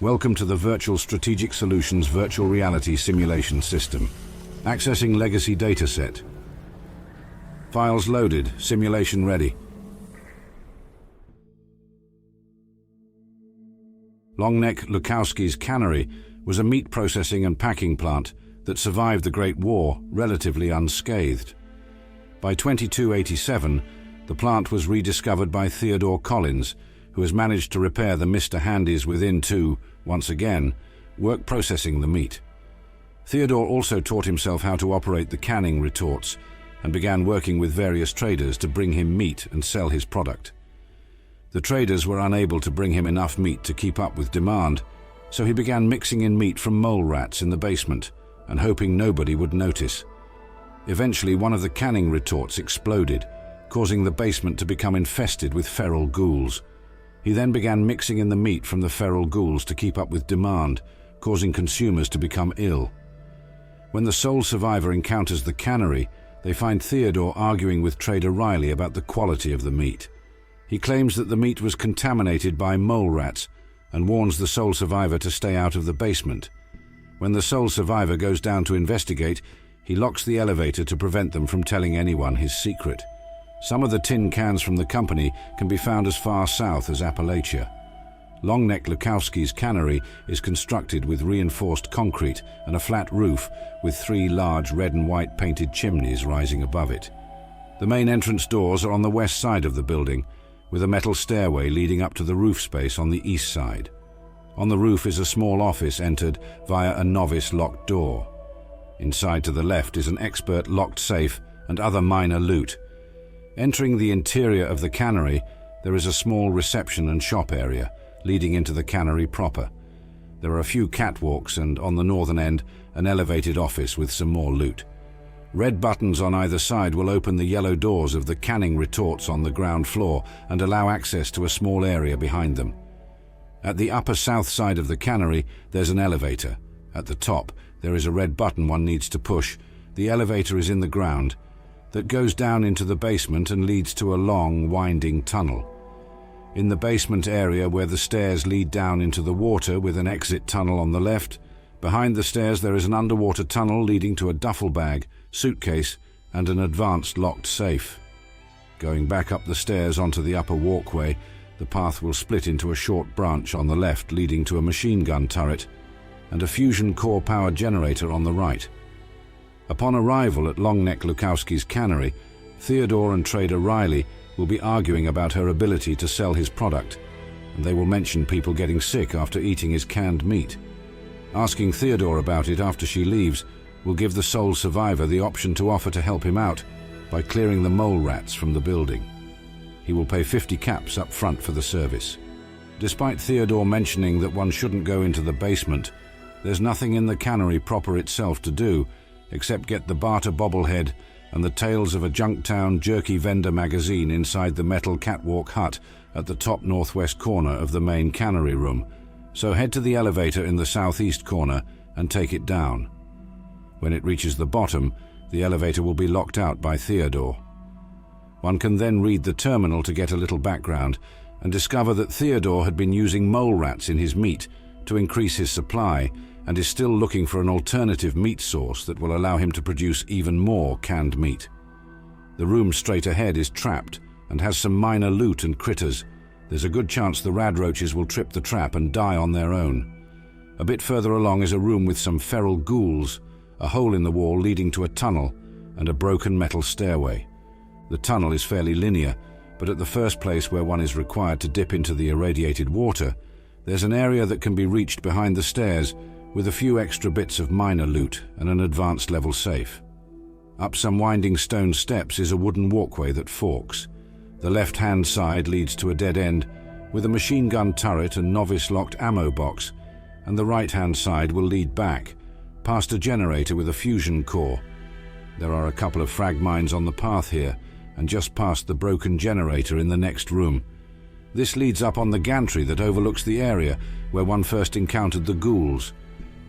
Welcome to the Virtual Strategic Solutions Virtual Reality Simulation System. Accessing Legacy Dataset. Files loaded. Simulation ready. Longneck Lukowski's Cannery was a meat processing and packing plant that survived the Great War relatively unscathed. By 2287, the plant was rediscovered by Theodore, who has managed to repair the Mr. Handies within to, once again, work processing the meat. Theodore also taught himself how to operate the canning retorts and began working with various traders to bring him meat and sell his product. The traders were unable to bring him enough meat to keep up with demand, so he began mixing in meat from mole rats in the basement and hoping nobody would notice. Eventually, one of the canning retorts exploded, causing the basement to become infested with feral ghouls. He then began mixing in the meat from the feral ghouls to keep up with demand, causing consumers to become ill. When the sole survivor encounters the cannery, they find Theodore arguing with trader Riley about the quality of the meat. He claims that the meat was contaminated by mole rats and warns the sole survivor to stay out of the basement. When the sole survivor goes down to investigate, he locks the elevator to prevent them from telling anyone his secret. Some of the tin cans from the company can be found as far south as Appalachia. Longneck Lukowski's Cannery is constructed with reinforced concrete and a flat roof with 3 large red and white painted chimneys rising above it. The main entrance doors are on the west side of the building, with a metal stairway leading up to the roof space on the east side. On the roof is a small office entered via a novice locked door. Inside to the left is an expert locked safe and other minor loot. Entering the interior of the cannery, there is a small reception and shop area leading into the cannery proper. There are a few catwalks and, on the northern end, an elevated office with some more loot. Red buttons on either side will open the yellow doors of the canning retorts on the ground floor and allow access to a small area behind them. At the upper south side of the cannery, there's an elevator. At the top, there is a red button one needs to push. The elevator is in the ground, that goes down into the basement and leads to a long, winding tunnel. In the basement area where the stairs lead down into the water with an exit tunnel on the left, behind the stairs there is an underwater tunnel leading to a duffel bag, suitcase, and an advanced locked safe. Going back up the stairs onto the upper walkway, the path will split into a short branch on the left leading to a machine gun turret and a fusion core power generator on the right. Upon arrival at Longneck Lukowski's Cannery, Theodore and trader Riley will be arguing about her ability to sell his product, and they will mention people getting sick after eating his canned meat. Asking Theodore about it after she leaves will give the sole survivor the option to offer to help him out by clearing the mole rats from the building. He will pay 50 caps up front for the service. Despite Theodore mentioning that one shouldn't go into the basement, there's nothing in the cannery proper itself to do except get the barter bobblehead and the Tales of a Junktown jerky vendor magazine inside the metal catwalk hut at the top northwest corner of the main cannery room. So head to the elevator in the southeast corner and take it down. When it reaches the bottom, the elevator will be locked out by Theodore. One can then read the terminal to get a little background and discover that Theodore had been using mole rats in his meat to increase his supply and is still looking for an alternative meat source that will allow him to produce even more canned meat. The room straight ahead is trapped and has some minor loot and critters. There's a good chance the radroaches will trip the trap and die on their own. A bit further along is a room with some feral ghouls, a hole in the wall leading to a tunnel, and a broken metal stairway. The tunnel is fairly linear, but at the first place where one is required to dip into the irradiated water, there's an area that can be reached behind the stairs with a few extra bits of minor loot and an advanced level safe. Up some winding stone steps is a wooden walkway that forks. The left-hand side leads to a dead end with a machine gun turret and novice-locked ammo box, and the right-hand side will lead back, past a generator with a fusion core. There are a couple of frag mines on the path here, and just past the broken generator in the next room. This leads up on the gantry that overlooks the area where one first encountered the ghouls.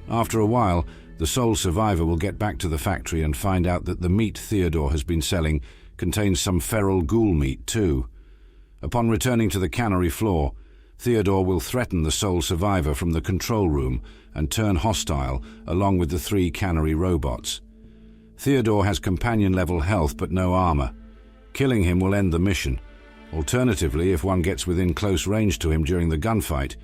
After a while, the sole survivor will get back to the factory and find out that the meat Theodore has been selling contains some feral ghoul meat too. Upon returning to the cannery floor, Theodore will threaten the sole survivor from the control room and turn hostile along with the 3 Cannery robots. Theodore has companion-level health but no armor. Killing him will end the mission. Alternatively, if one gets within close range to him during the gunfight,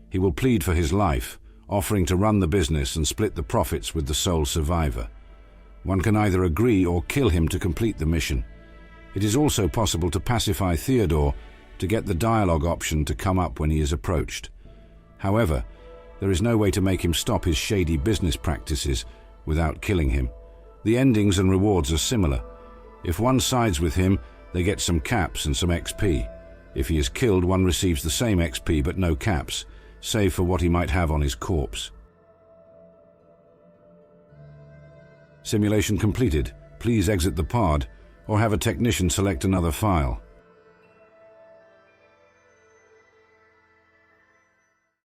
he will plead for his life, offering to run the business and split the profits with the sole survivor. One can either agree or kill him to complete the mission. It is also possible to pacify Theodore to get the dialogue option to come up when he is approached. However, there is no way to make him stop his shady business practices without killing him. The endings and rewards are similar. If one sides with him, they get some caps and some XP. If he is killed, one receives the same XP but no caps, save for what he might have on his corpse. Simulation completed. Please exit the pod or have a technician select another file.